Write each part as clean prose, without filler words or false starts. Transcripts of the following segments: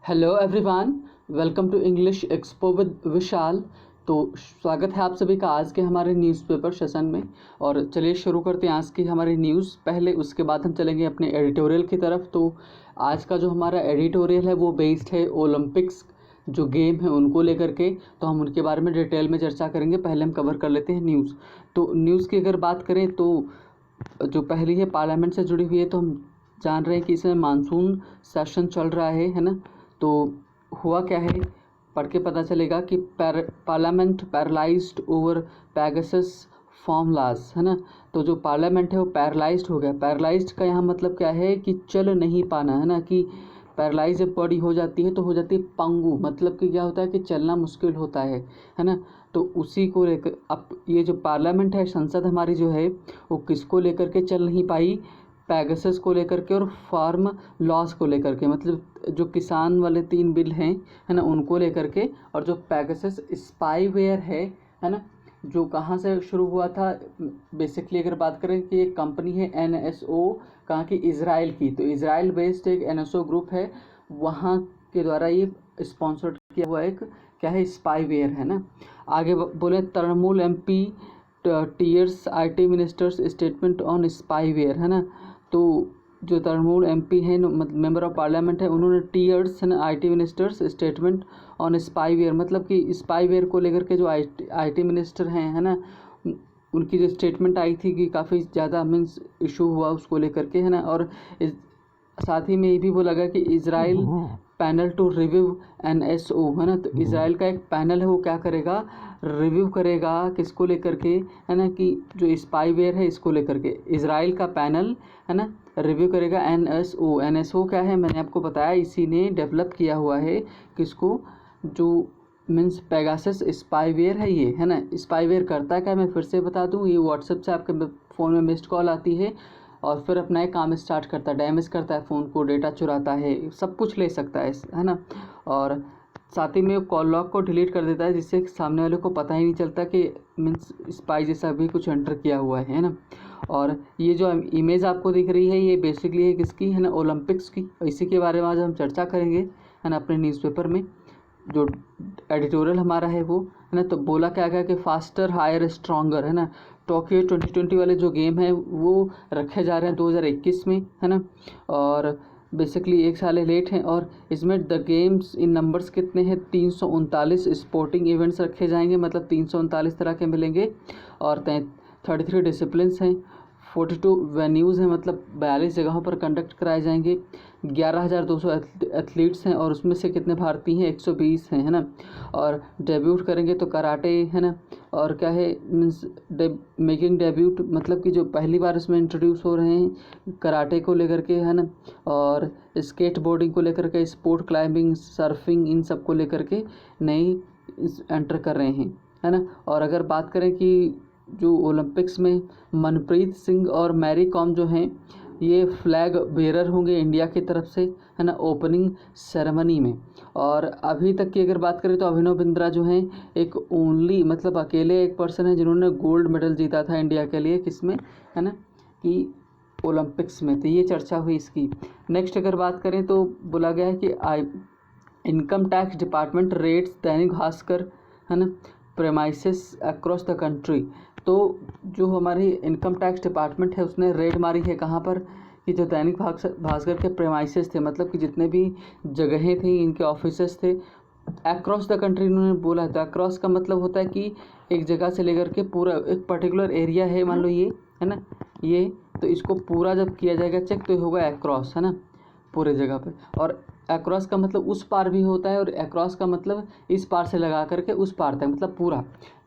Hello everyone, welcome to English Expo with Vishal. तो स्वागत है आप सभी का आज के हमारे न्यूज़पेपर सेशन में। और चलिए शुरू करते हैं आज की हमारी न्यूज़। पहले उसके बाद हम चलेंगे अपने एडिटोरियल की तरफ। तो आज का जो हमारा एडिटोरियल है वो बेस्ड है ओलंपिक्स जो गेम है उनको लेकर के। तो हम उनके बारे में डिटेल में चर्चा करेंगे। पहले हम कवर कर लेते हैं न्यूज़। तो न्यूज़ की अगर बात करें तो जो पहली है पार्लियामेंट से जुड़ी हुई है। तो हम जान रहे हैं कि इसमें मानसून सेशन चल रहा है ना। तो हुआ क्या है पढ़ के पता चलेगा कि parliament paralysed over Pegasus formulas है ना। तो जो पार्लियामेंट है वो पैरालाइज्ड हो गया। पैरालाइज्ड का यहाँ मतलब क्या है कि चल नहीं पाना है ना। कि पैरालाइज जब बॉडी हो जाती है तो हो जाती है पंगु, मतलब कि क्या होता है कि चलना मुश्किल होता है ना। तो उसी को लेकर अब ये जो पार्लियामेंट है, संसद हमारी जो है वो किसको लेकर के चल नहीं पाई, पैगासस को लेकर के और फार्म लॉस को लेकर के। मतलब जो किसान वाले 3 बिल हैं है ना उनको लेकर के। और जो पैगासस स्पाईवेयर है ना, जो कहाँ से शुरू हुआ था बेसिकली अगर बात करें कि एक कंपनी है NSO, कहाँ की, इज़राइल की। तो इज़राइल बेस्ड एक NSO ग्रुप है, वहाँ के द्वारा ये स्पॉन्सर्ड किया हुआ एक क्या है, स्पाईवेयर है ना। आगे बोले Trinamool MP tears IT ministers statement on spyware है ना। तो जो तृणमूल MP हैं, मेंबर ऑफ पार्लियामेंट है, उन्होंने टीयर्स है ना IT ministers statement on spyware, मतलब कि स्पाईवेयर को लेकर के जो IT मिनिस्टर हैं है ना, उनकी जो स्टेटमेंट आई थी कि काफ़ी ज़्यादा मीन्स इशू हुआ उसको लेकर के है ना। और साथ ही में ये भी बोला गया कि Israel panel to review NSO है ना। तो इज़राइल का एक पैनल है वो क्या करेगा, रिव्यू करेगा किसको लेकर के है ना, कि जो स्पाईवेयर है इसको लेकर के इज़राइल का पैनल है ना रिव्यू करेगा NSO क्या है मैंने आपको बताया, इसी ने डेवलप किया हुआ है किसको, जो मीन्स पेगासस स्पाईवेयर है ये है ना। स्पाईवेयर करता क्या, मैं फिर से बता दूं, ये व्हाट्सएप से आपके फ़ोन में मिस्ड कॉल आती है और फिर अपना एक काम स्टार्ट करता है, डैमेज करता है फ़ोन को, डेटा चुराता है, सब कुछ ले सकता है ना। और साथ ही में कॉल लॉग को डिलीट कर देता है, जिससे सामने वाले को पता ही नहीं चलता कि मीन्स स्पाई जैसा भी कुछ एंटर किया हुआ है ना। और ये जो इमेज आपको दिख रही है ये बेसिकली है किसकी है ना, ओलंपिक्स की। इसी के बारे में आज हम चर्चा करेंगे है ना अपने न्यूज़पेपर में। जो एडिटोरियल हमारा है वो है ना। तो बोला क्या गया कि फास्टर हायर स्ट्रॉन्गर है ना, टोक्यो 2020 वाले जो गेम है वो रखे जा रहे हैं 2021 में है ना। और बेसिकली 1 साल लेट हैं। और इसमें द गेम्स इन नंबर्स कितने हैं, 339 स्पोर्टिंग इवेंट्स रखे जाएंगे, मतलब 339 तरह के मिलेंगे। और 33 डिसिप्लिन्स हैं, 42 वेन्यूज़ हैं, मतलब 42 जगहों पर कंडक्ट कराए जाएंगे। 11,200 एथलीट्स हैं और उसमें से कितने भारतीय हैं, 120 हैं है ना। और डेब्यूट करेंगे तो कराटे है ना। और क्या है मीन्स मेकिंग डेब्यूट, मतलब कि जो पहली बार इसमें इंट्रोड्यूस हो रहे हैं कराटे को लेकर के है ना। और स्केट बोर्डिंग को लेकर के, स्पोर्ट क्लाइंबिंग, सर्फिंग, इन सब को लेकर के नई एंटर कर रहे हैं है ना। और अगर बात करें कि जो ओलंपिक्स में मनप्रीत सिंह और मैरी कॉम जो हैं ये फ्लैग बेरर होंगे इंडिया की तरफ से है ना ओपनिंग सेरेमनी में। और अभी तक की अगर बात करें तो अभिनव बिंद्रा जो हैं एक ओनली, मतलब अकेले एक पर्सन है जिन्होंने गोल्ड मेडल जीता था इंडिया के लिए, किसमें है ना, कि ओलंपिक्स में। तो ये चर्चा हुई इसकी। नेक्स्ट अगर बात करें तो बोला गया है कि income tax department rates Dainik Bhaskar है ना प्रेमाइसेस अक्रॉस द कंट्री। तो जो हमारी इनकम टैक्स डिपार्टमेंट है उसने रेड मारी है कहाँ पर, कि जो दैनिक भास्कर के प्रेमाइसेस थे, मतलब कि जितने भी जगहें थी इनके ऑफिसेस थे अक्रॉस द कंट्री इन्होंने बोला। तो अक्रॉस का मतलब होता है कि एक जगह से लेकर के पूरा एक पर्टिकुलर एरिया है, मान लो ये है ना ये, तो इसको पूरा जब किया जाएगा चेक तो होगा अक्रॉस है ना पूरे जगह पे। और अक्रॉस का मतलब उस पार भी होता है और अक्रॉस का मतलब इस पार से लगा करके उस पार तक, मतलब पूरा।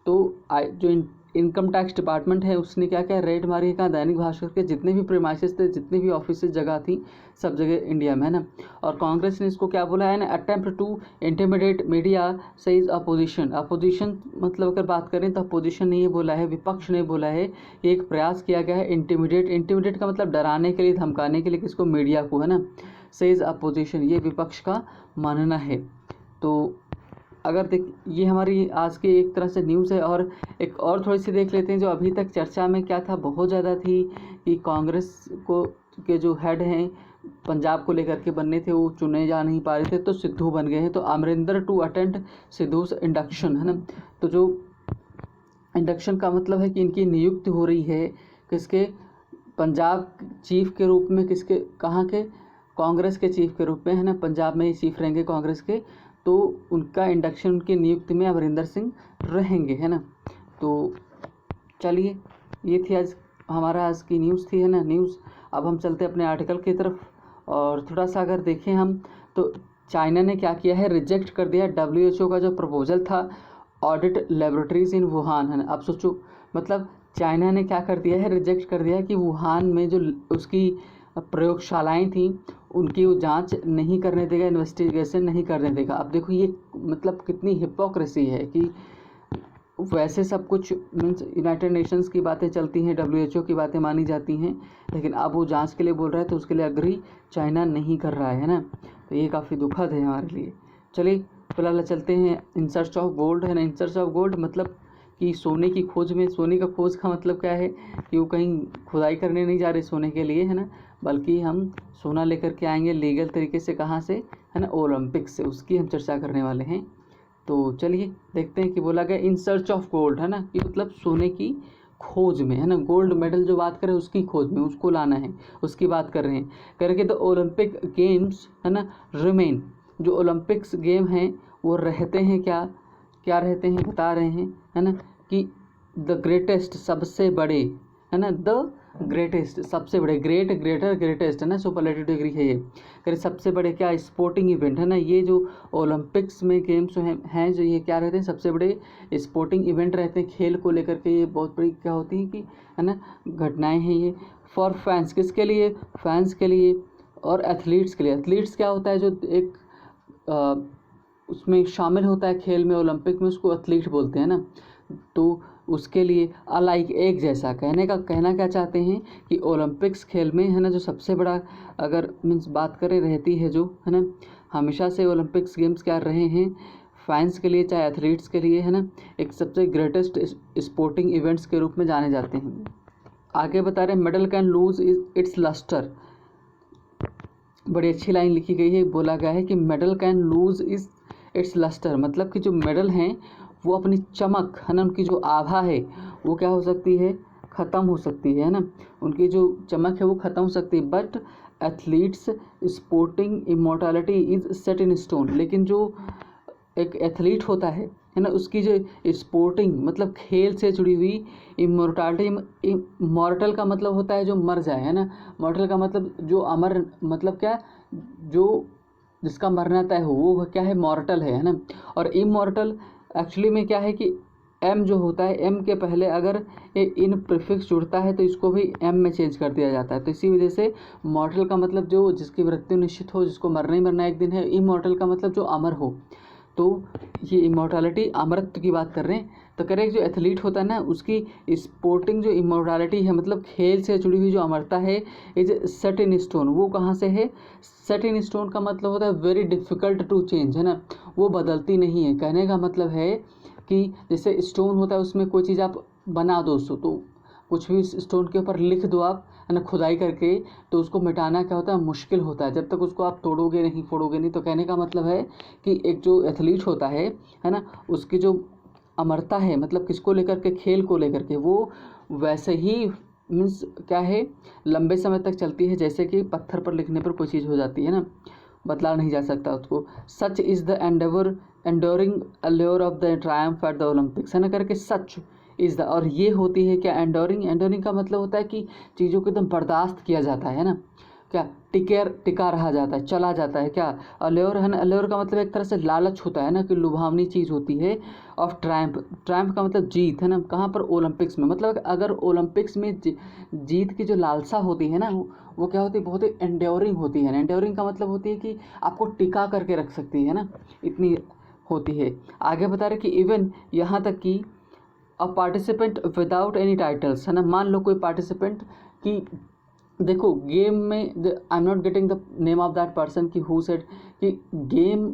तो जो इनकम टैक्स डिपार्टमेंट है उसने क्या क्या रेड मारी है, कहा दैनिक भास्कर के जितने भी प्रीमाइसेस थे, जितने भी ऑफिस जगह थी, सब जगह इंडिया में है ना। और कांग्रेस ने इसको क्या बोला है ना, attempt to intimidate media says opposition. Opposition मतलब अगर बात करें तो अपोजिशन ने ये बोला है, विपक्ष ने बोला है, ये एक प्रयास किया गया है इंटिमिडेट का मतलब डराने के लिए, धमकाने के लिए, किसको, मीडिया को है ना। सेइज अपोजिशन, ये विपक्ष का मानना है। तो अगर देख ये हमारी आज की एक तरह से न्यूज़ है। और एक और थोड़ी सी देख लेते हैं जो अभी तक चर्चा में क्या था, बहुत ज़्यादा थी कि कांग्रेस को के जो हेड हैं पंजाब को लेकर के बनने थे, वो चुने जा नहीं पा रहे थे, तो सिद्धू बन गए हैं। तो अमरिंदर टू अटेंड सिद्धूस इंडक्शन, है ना। तो जो इंडक्शन का मतलब है कि इनकी नियुक्ति हो रही है किसके, पंजाब चीफ के रूप में, किसके, कहाँ के, कांग्रेस के चीफ के रूप में, है ना। पंजाब में ही चीफ रहेंगे कांग्रेस के, तो उनका इंडक्शन, उनकी नियुक्ति में अमरिंदर सिंह रहेंगे, है ना। तो चलिए, ये थी आज की न्यूज़ थी, है ना, न्यूज़। अब हम चलते अपने आर्टिकल की तरफ, और थोड़ा सा अगर देखें हम तो चाइना ने क्या किया है, रिजेक्ट कर दिया WHO का जो प्रपोजल था ऑडिट लेबोरेटरीज इन वुहान, है ना। अब सोचो, मतलब चाइना ने क्या कर दिया है, रिजेक्ट कर दिया है कि वुहान में जो उसकी प्रयोगशालाएं थी उनकी वो जांच नहीं करने देगा, इन्वेस्टिगेशन नहीं करने देगा। अब देखो ये मतलब कितनी हिपोक्रेसी है कि वैसे सब कुछ मीन्स यूनाइटेड नेशंस की बातें चलती हैं, WHO की बातें मानी जाती हैं, लेकिन अब वो जांच के लिए बोल रहा है तो उसके लिए अग्री चाइना नहीं कर रहा है ना। तो ये काफ़ी दुखद है हमारे लिए। चलिए फिलहाल चलते हैं इन सर्च ऑफ गोल्ड, है ना। इन सर्च ऑफ गोल्ड मतलब कि सोने की खोज में, सोने का खोज का मतलब क्या है कि वो कहीं खुदाई करने नहीं जा रहे सोने के लिए, है ना, बल्कि हम सोना लेकर के आएंगे लीगल तरीके से, कहाँ से, है ना, ओलंपिक से। उसकी हम चर्चा करने वाले हैं। तो चलिए देखते हैं कि बोला गया इन सर्च ऑफ गोल्ड, है ना, कि मतलब सोने की खोज में, है ना, गोल्ड मेडल जो बात करें उसकी खोज में, उसको लाना है, उसकी बात कर रहे हैं करके। तो ओलंपिक गेम्स, है ना, रिमेन, जो ओलंपिक्स गेम हैं वो रहते हैं, क्या क्या रहते हैं बता रहे हैं, है ना, कि द ग्रेटेस्ट, सबसे बड़े, है ना, द ग्रेटेस्ट, सबसे बड़े, ग्रेट, ग्रेटर, ग्रेटेस्ट, है ना, सुपरलेटिव डिग्री है ये, करे सबसे बड़े क्या स्पोर्टिंग इवेंट, है ना। ये जो ओलंपिक्स में गेम्स हैं जो ये क्या रहते हैं, सबसे बड़े स्पोर्टिंग इवेंट रहते हैं, खेल को लेकर के ये बहुत बड़ी क्या होती है कि, है ना, घटनाएं हैं ये। फॉर फैंस, किसके लिए, फैंस के लिए, और एथलीट्स के लिए। एथलीट्स क्या होता है, जो एक उसमें शामिल होता है खेल में, ओलंपिक में, उसको एथलीट बोलते हैं ना। तो उसके लिए अलाइक, एक जैसा, कहना क्या चाहते हैं कि ओलंपिक्स खेल में, है ना, जो सबसे बड़ा अगर मीन्स बात करें रहती है जो, है ना, हमेशा से ओलंपिक्स गेम्स क्या रहे हैं फैंस के लिए, चाहे एथलीट्स के लिए, है ना, एक सबसे ग्रेटेस्ट स्पोर्टिंग इवेंट्स के रूप में जाने जाते हैं। आगे बता रहे हैं medal can lose its lustre, बड़ी अच्छी लाइन लिखी गई है, बोला गया है कि medal can lose its lustre, मतलब कि जो मेडल हैं वो अपनी चमक, है ना, उनकी जो आभा है वो क्या हो सकती है, ख़त्म हो सकती है ना, उनकी जो चमक है वो ख़त्म हो सकती है। But athletes sporting immortality is set in stone, लेकिन जो एक एथलीट होता है ना, उसकी जो स्पोर्टिंग मतलब खेल से जुड़ी हुई इमोर्टैलिटी, मॉर्टल का मतलब होता है जो मर जाए, है ना, मॉर्टल का मतलब जो अमर, मतलब क्या, जो जिसका मरना तय हो वो क्या है, मॉर्टल है ना। और इमॉर्टल एक्चुअली में क्या है कि एम जो होता है, एम के पहले अगर ये इन प्रीफिक्स जुड़ता है तो इसको भी एम में चेंज कर दिया जाता है। तो इसी वजह से मॉर्टल का मतलब जो जिसकी मृत्यु निश्चित हो, जिसको मरना ही मरना एक दिन है। इमॉर्टल का मतलब जो अमर हो। तो ये इमॉर्टैलिटी, अमरत्व की बात कर रहे हैं। तो कह रहे हैं जो एथलीट होता है ना, उसकी स्पोर्टिंग जो इमॉर्टैलिटी है, मतलब खेल से जुड़ी हुई जो अमरता है, इज सेट इन स्टोन, वो कहाँ से है, सेट इन स्टोन का मतलब होता है वेरी डिफ़िकल्ट टू चेंज, है ना, वो बदलती नहीं है। कहने का मतलब है कि जैसे स्टोन होता है उसमें कोई चीज़ आप बना दो उसको, तो कुछ भी स्टोन के ऊपर लिख दो आप, है ना, खुदाई करके, तो उसको मिटाना क्या होता है, मुश्किल होता है, जब तक उसको आप तोड़ोगे नहीं, फोड़ोगे नहीं। तो कहने का मतलब है कि एक जो एथलीट होता है ना, उसकी जो अमरता है, मतलब किसको लेकर के, खेल को लेकर के, वो वैसे ही मीन्स क्या है, लंबे समय तक चलती है, जैसे कि पत्थर पर लिखने पर कोई चीज़ हो जाती है ना, बदला नहीं जा सकता उसको। Such is the enduring allure of the triumph at the Olympics, है ना, करके सच इज़ द, और ये होती है क्या, एंडोरिंग का मतलब होता है कि चीज़ों को एकदम बर्दाश्त किया जाता है ना, क्या, टिका रहा जाता है, चला जाता है, क्या, अल्योर, है ना, अल्योर का मतलब एक तरह से लालच होता है ना, कि लुभावनी चीज़ होती है। ऑफ ट्रायम्फ का मतलब जीत, है ना, कहाँ पर, ओलंपिक्स में। मतलब अगर ओलंपिक्स में जीत की जो लालसा होती है ना, वो क्या होती है, बहुत ही एंड्योरिंग होती है। एंड्योरिंग का मतलब होती है कि आपको टिका करके रख सकती है ना, इतनी होती है। आगे बता रहे कि इवन यहाँ तक कि a participant without any titles, है ना, मान लो कोई पार्टिसिपेंट कि देखो गेम में, I am not getting the name of that person कि हु सेड कि गेम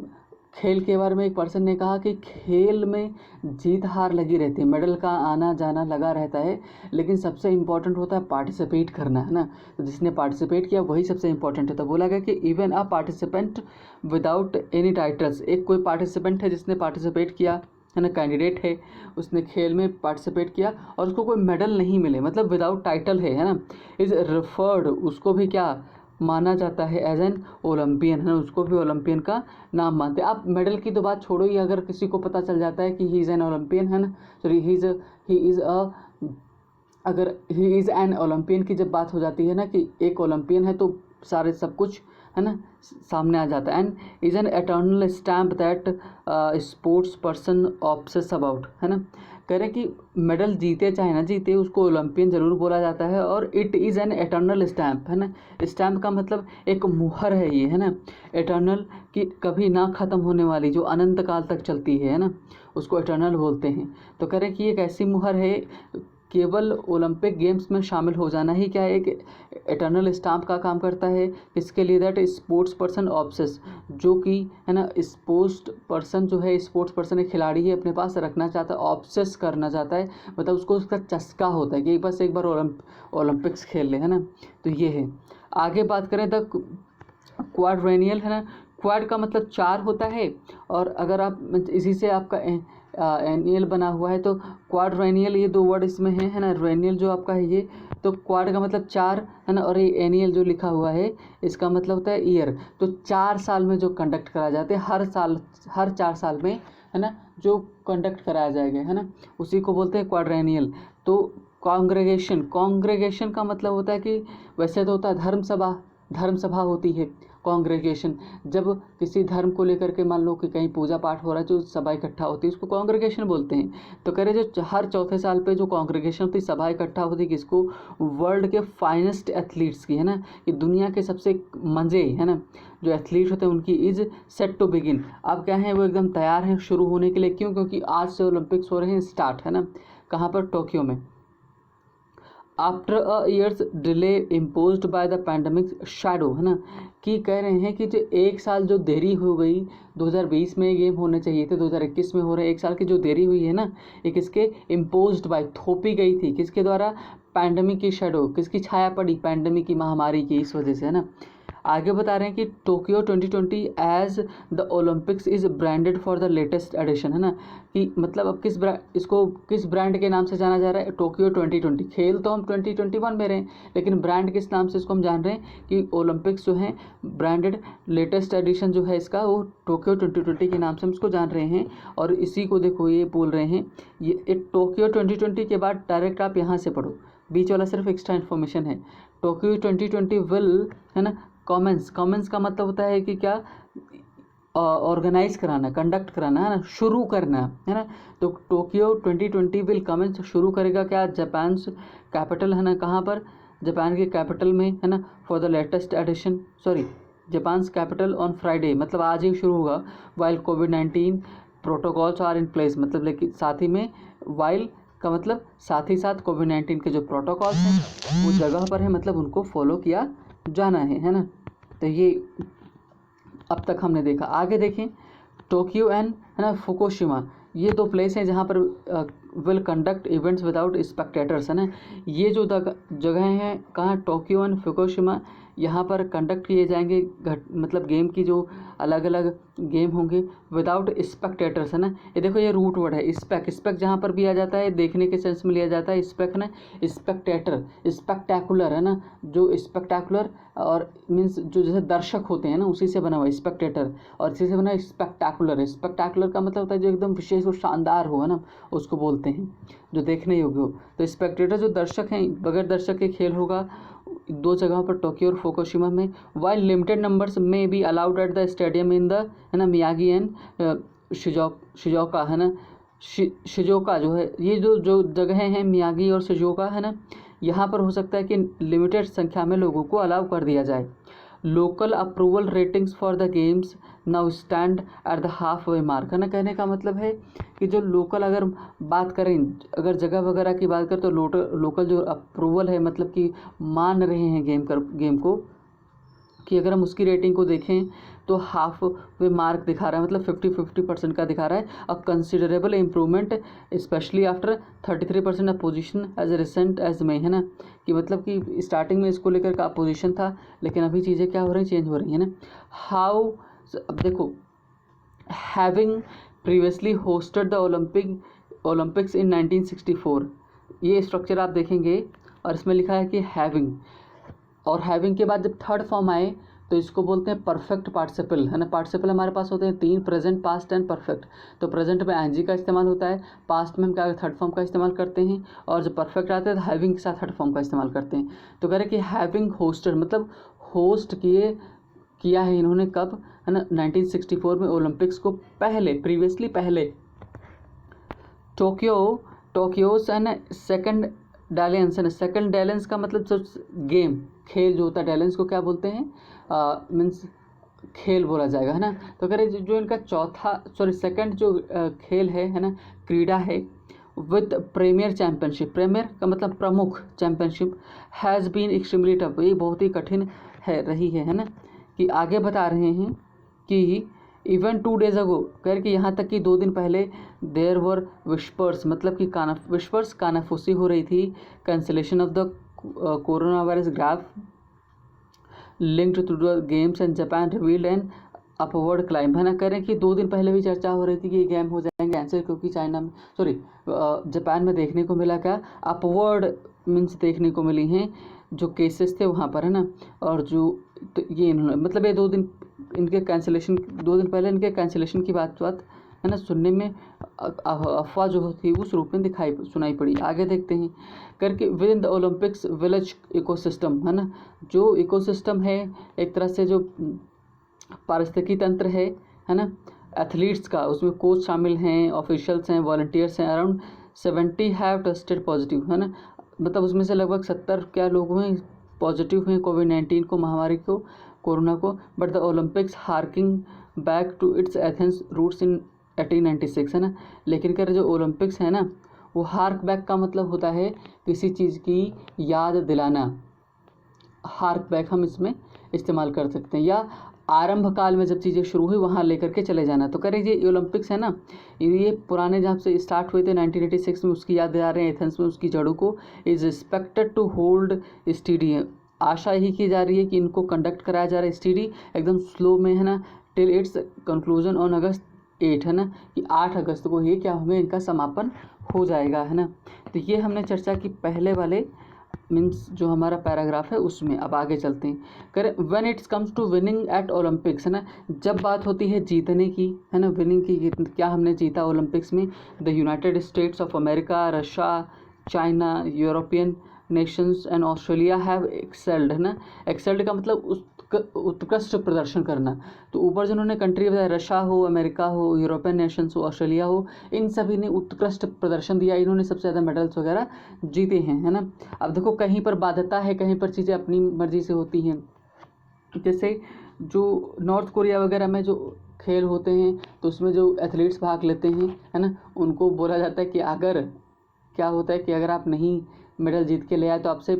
खेल के बारे में एक पर्सन ने कहा कि खेल में जीत हार लगी रहती है, मेडल का आना जाना लगा रहता है, लेकिन सबसे इम्पोर्टेंट होता है पार्टिसिपेट करना, है ना। तो जिसने पार्टिसिपेट किया वही सबसे इम्पोर्टेंट है। तो बोला गया कि even a participant without any titles, एक कोई पार्टिसिपेंट है जिसने पार्टिसिपेट किया, है ना, कैंडिडेट है, उसने खेल में पार्टिसिपेट किया और उसको कोई मेडल नहीं मिले, मतलब विदाउट टाइटल है ना, इज़ रेफर्ड, उसको भी क्या माना जाता है, एज एन ओलंपियन, है ना, उसको भी ओलंपियन का नाम मानते हैं। आप मेडल की तो बात छोड़ो ही, अगर किसी को पता चल जाता है कि ही इज़ एन ओलंपियन, है ना, सॉरी ही इज़ अ अगर ही इज़ एन ओलंपियन की जब बात हो जाती है ना कि एक ओलंपियन है, तो सारे सब कुछ, है ना, सामने आ जाता है। And is an eternal stamp that sports person obsess about, है ना। कह रहे कि मेडल जीते चाहे ना जीते उसको ओलंपियन ज़रूर बोला जाता है, और it is an eternal stamp, है ना। स्टैम्प का मतलब एक मुहर है ये, है ना, एटर्नल की कभी ना ख़त्म होने वाली, जो अनंत काल तक चलती है ना, उसको एटर्नल बोलते हैं। तो कह रहे कि एक ऐसी मुहर है, केवल ओलंपिक गेम्स में शामिल हो जाना ही क्या है, एक एटर्नल स्टाम्प का काम करता है। किसके लिए? दैट स्पोर्ट्स पर्सन ऑब्सेस, जो कि, है ना, स्पोर्ट्स पर्सन जो है, स्पोर्ट्स पर्सन एक खिलाड़ी है, अपने पास रखना चाहता है, ऑब्सेस करना चाहता है, मतलब उसको उसका चस्का होता है कि बस एक बार ओलंपिक्स खेल ले, है ना। तो ये है। आगे बात करें तो क्वाड्रेनियल, है ना, क्वाड का मतलब 4 होता है, और अगर आप इसी से आपका एनियल बना हुआ है, तो क्वाड्रेनियल, ये 2 वर्ड इसमें है ना। रेनियल जो आपका है ये, तो क्वाड का मतलब 4, है ना, और ये एनियल जो लिखा हुआ है इसका मतलब होता है ईयर। तो 4 साल में जो कंडक्ट कराया जाते हैं, हर साल, हर 4 साल में, है ना, जो कंडक्ट कराया जाएगा, है ना, उसी को बोलते हैं क्वाड्रेनियल। तो कॉन्ग्रेगेशन का मतलब होता है कि वैसे तो होता है धर्म सभा होती है कॉन्ग्रेगेशन, जब किसी धर्म को लेकर के मान लो कि कहीं पूजा पाठ हो रहा है, जो सभा इकट्ठा होती है उसको कॉन्ग्रेगेशन बोलते हैं। तो कह रहे जो हर चौथे साल पे जो कॉन्ग्रेगेशन होती है, सभा इकट्ठा होती है, किसको? वर्ल्ड के फाइनेस्ट एथलीट्स की, है ना, कि दुनिया के सबसे मज़े, है ना, जो एथलीट होते हैं उनकी इज़ सेट टू बिगिन। अब क्या है, वो एकदम तैयार हैं शुरू होने के लिए। क्यों? क्योंकि आज से ओलंपिक्स हो रहे हैं स्टार्ट, है ना, कहाँ पर? टोक्यो में। After a years delay imposed by the pandemic shadow, है ना, कि कह रहे हैं कि जो 1 साल जो देरी हो गई, 2020 में गेम होने चाहिए थे, 2021 में हो रहे, 1 साल की जो देरी हुई है ना, ये किसके? इम्पोज्ड बाय, थोपी गई थी, किसके द्वारा? पैंडमिक की शैडो, किसकी छाया पड़ी? पैंडमिक की, महामारी की, इस वजह से, है ना। आगे बता रहे हैं कि Tokyo 2020 as the Olympics is branded for the latest edition, है ना, कि मतलब अब इसको किस ब्रांड के नाम से जाना जा रहा है? टोक्यो 2020। खेल तो हम 2021 में रहे हैं, लेकिन ब्रांड किस नाम से इसको हम जान रहे हैं कि ओलंपिक्स जो है ब्रांडेड लेटेस्ट एडिशन जो है इसका, वो टोक्यो 2020 के नाम से हम इसको जान रहे हैं। और इसी को देखो ये बोल रहे हैं, ये टोक्यो 2020 के बाद डायरेक्ट आप यहाँ से पढ़ो, बीच वाला सिर्फ एक्स्ट्रा इन्फॉर्मेशन है। टोक्यो 2020 विल, है ना, कॉमेंस का मतलब होता है कि क्या? ऑर्गेनाइज कराना, कंडक्ट कराना, है ना, शुरू करना, है ना। तो टोक्यो 2020 विल कमेंस, शुरू करेगा क्या? जापान कैपिटल, है ना, कहाँ पर? जापान के कैपिटल में, है ना, for the latest edition, sorry, Japan capital on Friday, मतलब आज ही शुरू होगा। वाइल कोविड-19 प्रोटोकॉल्स आर इन प्लेस, मतलब लेकिन साथ ही में, वाइल का मतलब साथ ही साथ, कोविड-19 के जो प्रोटोकॉल्स हैं वो जगह पर है, मतलब उनको फॉलो किया जाना है ना। तो ये अब तक हमने देखा। आगे देखें, टोक्यो एंड, है ना, फुकुशिमा, ये 2 प्लेस हैं जहाँ पर will conduct events without spectators, है ना। ये जो जगह हैं कहाँ? टोक्यो एंड फुकुशिमा, यहाँ पर कंडक्ट किए जाएंगे मतलब गेम की जो अलग अलग गेम होंगे विदाउट स्पेक्टेटर्स, है ना। ये देखो ये रूट वर्ड है स्पेक जहाँ पर भी आ जाता है देखने के सेंस में लिया जाता है, स्पेक, है ना, स्पेक्टेटर, स्पेक्टैकुलर, है ना, जो स्पेक्टैकुलर और मीन्स जो जैसे दर्शक होते हैं ना, उसी से बना हुआ स्पेक्टेटर, और इसी से बना स्पेक्टैकुलर का मतलब होता है जो एकदम विशेष और शानदार हो, है ना, उसको बोलते हैं जो देखने योग्य हो। तो स्पेक्टेटर जो दर्शक हैं, बगैर दर्शक के खेल होगा 2 जगहों पर, टोक्यो और फुकुशिमा में। वाइल लिमिटेड नंबर्स में be allowed at the stadium in the, है ना, मियागी एंड शिजोका, है ना, शिजोका जो है, ये जो जगहें हैं मियागी और शिजोका, है ना, यहाँ पर हो सकता है कि लिमिटेड संख्या में लोगों को अलाउ कर दिया जाए। Local approval ratings for the games now stand at the half way mark, है ना। कहने का मतलब है कि जो लोकल, अगर बात करें, अगर जगह वगैरह की बात करें, तो लोकल जो अप्रूवल है, मतलब कि मान रहे हैं गेम को, कि अगर हम उसकी रेटिंग को देखें तो हाफ वे मार्क दिखा रहा है, मतलब 50% का दिखा रहा है। A considerable improvement especially after 33% opposition as recent as May, है ना, कि मतलब कि स्टार्टिंग में इसको लेकर का अपोजिशन था, लेकिन अभी चीज़ें क्या हो रही हैं, चेंज हो रही हैं ना। हाउ, अब देखो, having previously hosted the Olympics इन 1964, ये स्ट्रक्चर आप देखेंगे और इसमें लिखा है कि हैविंग, और हैविंग के बाद जब थर्ड फॉर्म आए तो इसको बोलते हैं परफेक्ट पार्टिसिपल, है ना। पार्टिसिपल हमारे पास होते हैं 3, प्रेजेंट, पास्ट एंड परफेक्ट। तो प्रेजेंट में आईएनजी का इस्तेमाल होता है, पास्ट में हम क्या थर्ड फॉर्म का इस्तेमाल करते हैं, और जब परफेक्ट आते हैं तो हैविंग के साथ थर्ड फॉर्म का इस्तेमाल करते हैं। तो कह रहे कि हैविंग होस्टेड, मतलब होस्ट किया है इन्होंने, कब, है ना, 1964 में ओलंपिक्स को प्रीवियसली पहले टोक्योस है ना, सेकंड डायलेंस, है ना। सेकंड डायलेंस का मतलब जो गेम, खेल जो होता है, डायलेंस को क्या बोलते हैं, मीन्स खेल बोला जाएगा, है ना। तो कह रहे जो इनका सेकंड जो खेल है ना, क्रीड़ा है, विद प्रीमियर चैम्पियनशिप, प्रीमियर का मतलब प्रमुख, championship, has been extremely tough, ये बहुत ही कठिन रही है ना। कि आगे बता रहे हैं कि इवन 2 days अगो, कह कि यहाँ तक कि 2 दिन पहले देयर वर विस्पर्स, मतलब कि विस्पर्स, कानाफूसी हो रही थी, cancellation of the coronavirus graph linked to the games and Japan revealed an upward climb, है ना। कह रहे हैं कि 2 दिन पहले भी चर्चा हो रही थी कि ये गेम हो जाएंगे कैंसिल, क्योंकि जापान में देखने को मिला क्या, अपवर्ड मीन्स देखने को मिली हैं जो केसेस थे वहाँ पर, है ना। और जो तो ये इन्होंने मतलब ये 2 दिन इनके कैंसिलेशन, 2 दिन पहले इनके कैंसिलेशन की बात है ना, सुनने में अफवाह जो थी उस रूप में सुनाई पड़ी। आगे देखते हैं करके, with in the Olympics village ecosystem, है ना, जो इकोसिस्टम है एक तरह से जो पारिस्थितिकी तंत्र है ना, एथलीट्स का, उसमें कोच शामिल हैं, ऑफिशियल्स हैं, वॉलंटियर्स हैं, अराउंड 70 हैव टेस्टेड पॉजिटिव, है ना, मतलब उसमें से लगभग 70 क्या लोग हुए पॉजिटिव हुए कोविड-19 को, महामारी को, कोरोना को। But the Olympics harking back to its Athens roots in 1896, है ना। लेकिन क्या जो ओलंपिक्स है ना, वो हार्क बैक का मतलब होता है किसी चीज़ की याद दिलाना, हार्क बैक हम इसमें इस्तेमाल कर सकते हैं, या आरंभ काल में जब चीज़ें शुरू हुई वहाँ लेकर के चले जाना। तो कह रहे ये ओलंपिक्स है ना, ये पुराने जहाँ से स्टार्ट हुए थे 1986 में, उसकी याद दिला रहे हैं, एथेंस में उसकी जड़ों को। Is expected to hold steady, आशा ही की जा रही है कि इनको कंडक्ट कराया जा रहा है स्टीडी एकदम स्लो में, है ना, till it's conclusion on August 8, है ना, कि 8 अगस्त को ये क्या होंगे, इनका समापन हो जाएगा, है ना। तो ये हमने चर्चा की पहले वाले मीन्स जो हमारा पैराग्राफ है उसमें। अब आगे चलते हैं, करें when it's comes to winning at Olympics, है ना, जब बात होती है जीतने की, है ना, विनिंग की, क्या हमने जीता ओलंपिक्स में, the United states of America, Russia, China, European Nations and Australia have excelled, है ना। एक्सेल्ड का मतलब उत्कृष्ट प्रदर्शन करना। तो ऊपर जिन्होंने कंट्री बताया, रशिया हो, अमेरिका हो, यूरोपियन नेशंस हो, ऑस्ट्रेलिया हो, इन सभी ने उत्कृष्ट प्रदर्शन दिया, इन्होंने सबसे ज़्यादा मेडल्स वगैरह जीते हैं, है ना। अब देखो कहीं पर बाध्यता है, कहीं पर चीज़ें अपनी मर्जी से होती हैं। जैसे जो नॉर्थ कोरिया वगैरह में जो खेल होते हैं तो उसमें जो एथलीट्स भाग लेते हैं, है ना, उनको बोला जाता है कि अगर क्या होता है कि अगर आप नहीं मेडल जीत के ले आए तो आपसे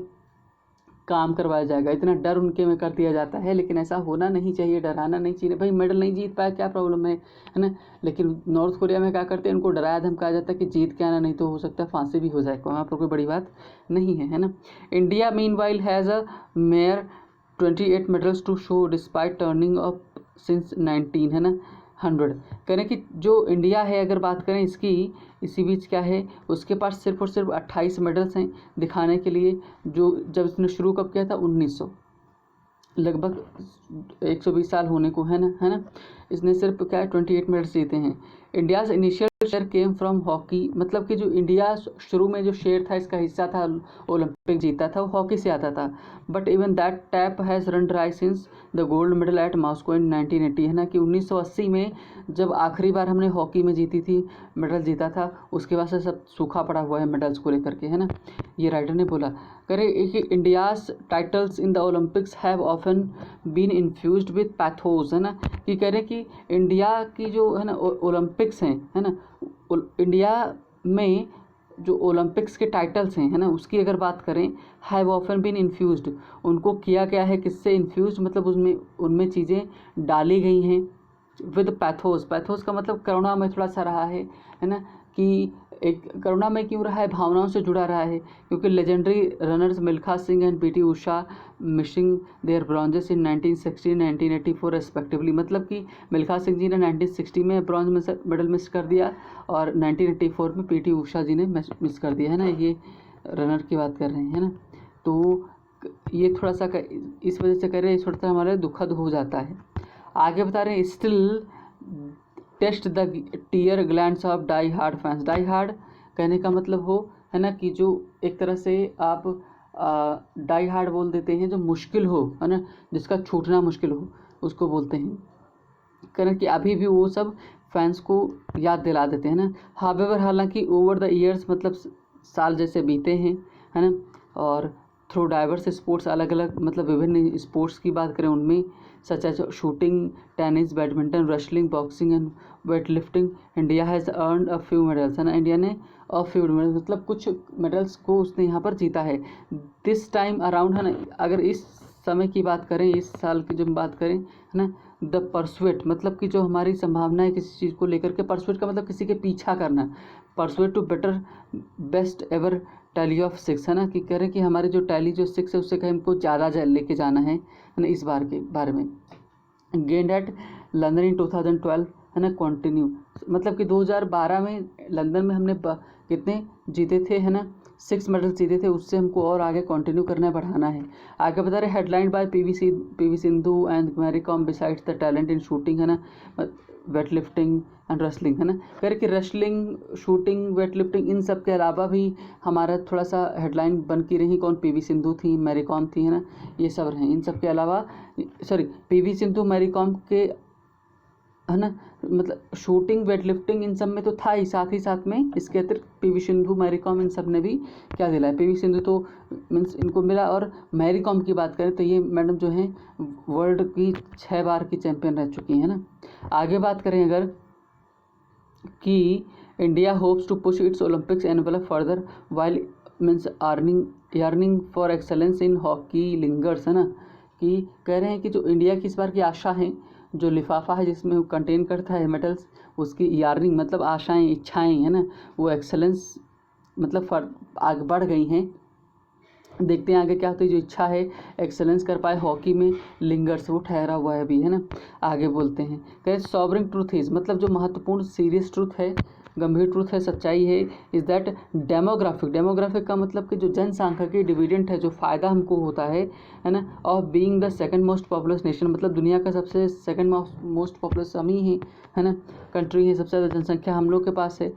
काम करवाया जाएगा, इतना डर उनके में कर दिया जाता है। लेकिन ऐसा होना नहीं चाहिए, डराना नहीं चाहिए। भाई मेडल नहीं जीत पाया क्या प्रॉब्लम है ना। लेकिन नॉर्थ कोरिया में क्या करते हैं, उनको डराया धमकाया जाता है कि जीत के आना, नहीं तो हो सकता है फांसी भी हो जाए, वहाँ पर कोई बड़ी बात नहीं है, है ना। India meanwhile has a mere 28 medals to show despite turning up since 19, है ना, 100। करें कि जो इंडिया है अगर बात करें इसकी, इसी बीच क्या है, उसके पास सिर्फ और सिर्फ 28 मेडल्स हैं दिखाने के लिए। जो जब इसने शुरू कब किया था, 1900, लगभग 120 साल होने को, है ना। इसने सिर्फ क्या है 28 मेडल्स जीते हैं। India's initial share came from hockey, मतलब कि जो इंडिया शुरू में जो शेयर था, इसका हिस्सा था, ओलंपिक जीता था, वो हॉकी से आता था। But even that tap has run dry since the gold medal at Moscow in 1980, है ना, कि 1980 में जब आखिरी बार हमने हॉकी में जीती थी, मेडल जीता था, उसके बाद से सब सूखा पड़ा हुआ है मेडल्स को लेकर के, है ना, ये राइटर ने बोला। करे India's titles in the Olympics have often been infused with pathos, है ना, कि कह रहे कि इंडिया की जो है ना ओलंपिक्स हैं, है ना, इंडिया में जो ओलंपिक्स के टाइटल्स हैं, है ना, उसकी अगर बात करें, हैव ऑफन बीन इन्फ्यूज्ड, उनको किया गया है किससे इन्फ्यूज, मतलब उनमें चीज़ें डाली गई हैं विद पैथोस। पैथोस का मतलब करुणा में थोड़ा सा रहा है ना, कि एक करुणा में क्यों रहा है, भावनाओं से जुड़ा रहा है, क्योंकि legendary runners Milkha Singh and PT Usha missing their bronzes in 1960 1984 respectively. मतलब कि मिल्खा सिंह जी ने 1960 में ब्रॉन्ज मेडल मिस कर दिया और 1984 में पीटी उषा जी ने मिस कर दिया, है ना, ये रनर की बात कर रहे हैं, है ना। तो ये थोड़ा सा इस वजह से कह रहे हैं, थोड़ा सा हमारे दुखद हो जाता है। आगे बता रहे हैं, still test the tear glands of die hard fans. Die hard कहने का मतलब हो, है ना, कि जो एक तरह से आप डाई हार्ड बोल देते हैं, जो मुश्किल हो, है ना, जिसका छूटना मुश्किल हो, उसको बोलते हैं। करें कि अभी भी वो सब फैंस को याद दिला देते हैं ना। हावेवर, हालांकि ओवर द ईयर्स मतलब साल जैसे बीते हैं, है ना, और थ्रू डाइवर्स स्पोर्ट्स, अलग अलग मतलब विभिन्न स्पोर्ट्स की बात करें उनमें, such as shooting, tennis, badminton, wrestling, boxing and weight lifting, India has earned a few medals, है ना, इंडिया ने अ फ्यू मेडल्स मतलब कुछ मेडल्स को उसने यहाँ पर जीता है। दिस टाइम अराउंड, है ना, अगर इस समय की बात करें, इस साल की जब बात करें, है ना, द परसुएट मतलब कि जो हमारी संभावना है किसी चीज़ को लेकर के, परसुएट का मतलब किसी के पीछा करना, pursuit to better best ever tally of 6, है ना, कि कह रहे हैं कि हमारी जो टैली जो 6 है उससे कहीं हमको ज़्यादा लेके जाना है ना, इस बार के बारे में। गेंड एट लंदन इन 2012, है ना, कंटिन्यू मतलब कि 2012 में लंदन में हमने कितने जीते थे, है ना, 6 मेडल जीते थे, उससे हमको और आगे कंटिन्यू करना है, बढ़ाना है। आगे बता रहे, headline by PV Sindhu and Mary Kom besides the talent in shooting, है ना, वेट लिफ्टिंग एंड रेसलिंग, है ना, कह रहे कि रेसलिंग, शूटिंग, वेट लिफ्टिंग, इन सब के अलावा भी हमारा थोड़ा सा हेडलाइन बन की रही, कौन, पीवी सिंधु थी, मैरी कॉम थी, है ना, ये सब रहे। इन सब के अलावा पीवी सिंधु, मैरी कॉम के, है ना, मतलब शूटिंग, वेट लिफ्टिंग इन सब में तो था ही, साथ में इसके अतिरिक्त पीवी सिंधु, मैरी कॉम, इन सब ने भी क्या दिला है। पीवी सिंधु तो मीन्स इनको मिला, और मैरी कॉम की बात करें तो ये मैडम जो हैं वर्ल्ड की 6 बार की चैंपियन रह चुकी हैं, ना। आगे बात करें अगर कि India hopes to push its Olympics envelope further while means earning for excellence in hockey lingers, है ना, कि कह रहे हैं कि जो इंडिया की इस बार की आशा है, जो लिफाफा है जिसमें वो कंटेन करता है मेडल्स, उसकी यार्निंग मतलब आशाएं, इच्छाएं, है ना, वो एक्सेलेंस मतलब आगे बढ़ गई हैं। देखते हैं आगे क्या होती है। जो इच्छा है एक्सेलेंस कर पाए हॉकी में लिंगर्स, वो ठहरा हुआ है अभी, है ना। आगे बोलते हैं, कहे सॉवरिंग ट्रूथ इज मतलब जो महत्वपूर्ण सीरियस ट्रूथ है, गंभीर ट्रूथ है, सच्चाई है, इज़ दैट डेमोग्राफिक का मतलब कि जो जनसांख्यिकी डिविडेंट है, जो फ़ायदा हमको होता है ना, of being the second most populous nation, मतलब दुनिया का सबसे सेकंड मोस्ट पॉपुलस हम ही है ना, कंट्री है, सबसे ज़्यादा जनसंख्या हम लोग के पास है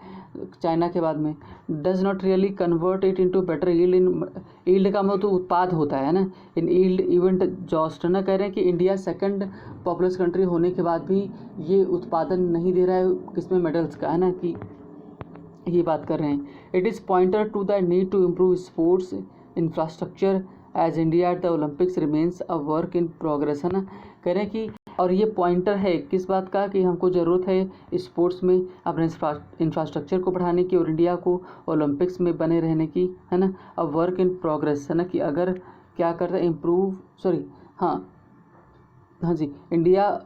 चाइना के बाद में। Does not really convert it into better yield in, yield का मतलब तो उत्पाद होता है ना, इन यील्ड इवेंट जॉस्ट, ना, कह रहे हैं कि इंडिया सेकंड पॉपुलस कंट्री होने के बाद भी ये उत्पादन नहीं दे रहा है किसमें, मेडल्स का, है ना, कि ये बात कर रहे हैं। It is pointer to the need to improve sports infrastructure as India at the Olympics remains a work in progress, है ना, कह रहे हैं कि, और ये पॉइंटर है किस बात का, कि हमको ज़रूरत है स्पोर्ट्स में अपने इंफ्रास्ट्रक्चर को बढ़ाने की और इंडिया को ओलंपिक्स में बने रहने की, है ना, अ वर्क इन प्रोग्रेस, है ना, कि अगर क्या करता है हाँ जी, India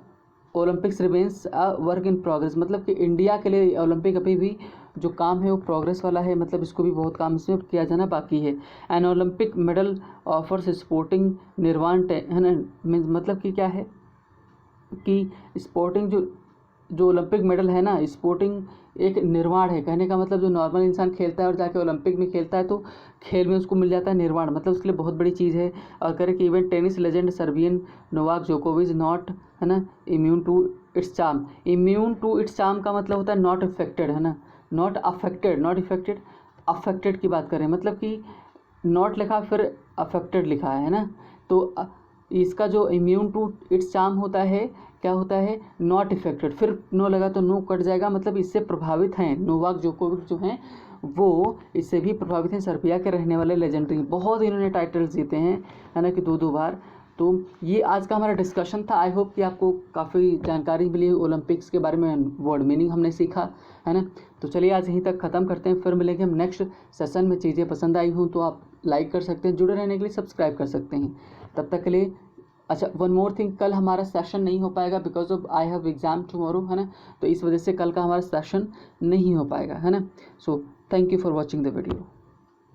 Olympics remains a work in progress, मतलब कि इंडिया के लिए ओलंपिक अभी भी जो काम है वो प्रोग्रेस वाला है, मतलब इसको भी बहुत काम इसमें किया जाना बाकी है। An Olympic medal offers sporting निर्वाण, है ना, मतलब कि क्या है कि स्पोर्टिंग जो ओलंपिक मेडल है ना, स्पोर्टिंग एक निर्वाण है, कहने का मतलब जो नॉर्मल इंसान खेलता है और जाके ओलंपिक में खेलता है तो खेल में उसको मिल जाता है निर्वाण, मतलब उसके लिए बहुत बड़ी चीज़ है। और करें कि even tennis legend Serbian Novak जोकोविच नॉट, है ना, immune to its charm, immune to its charm का मतलब होता है नॉट अफेक्टेड, है ना, नॉट इफेक्टेड, अफेक्टेड की बात करें, मतलब कि नॉट लिखा फिर अफेक्टेड लिखा है ना, तो इसका जो इम्यून टू इट्स चार्म होता है, क्या होता है, नॉट इफेक्टेड, फिर नो लगा तो नो कट जाएगा, मतलब इससे प्रभावित हैं नोवाक जोकोविच जो हैं वो इससे भी प्रभावित हैं। सर्बिया के रहने वाले लेजेंडरी, बहुत इन्होंने टाइटल्स जीते हैं, है ना, कि 2 बार, तो ये आज का हमारा डिस्कशन था। आई होप कि आपको काफ़ी जानकारी मिली ओलंपिक्स के बारे में, वर्ड मीनिंग हमने सीखा है ना। तो चलिए आज यहीं तक ख़त्म करते हैं, फिर मिलेंगे हम नेक्स्ट सेशन में। चीज़ें पसंद आई हों तो आप लाइक कर सकते हैं, जुड़े रहने के लिए सब्सक्राइब कर सकते हैं। तब तक के लिए अच्छा, वन मोर थिंग, कल हमारा सेशन नहीं हो पाएगा because of I have exam tomorrow, है ना। तो इस वजह से कल का हमारा सेशन नहीं हो पाएगा, है ना। So thank you for watching the video.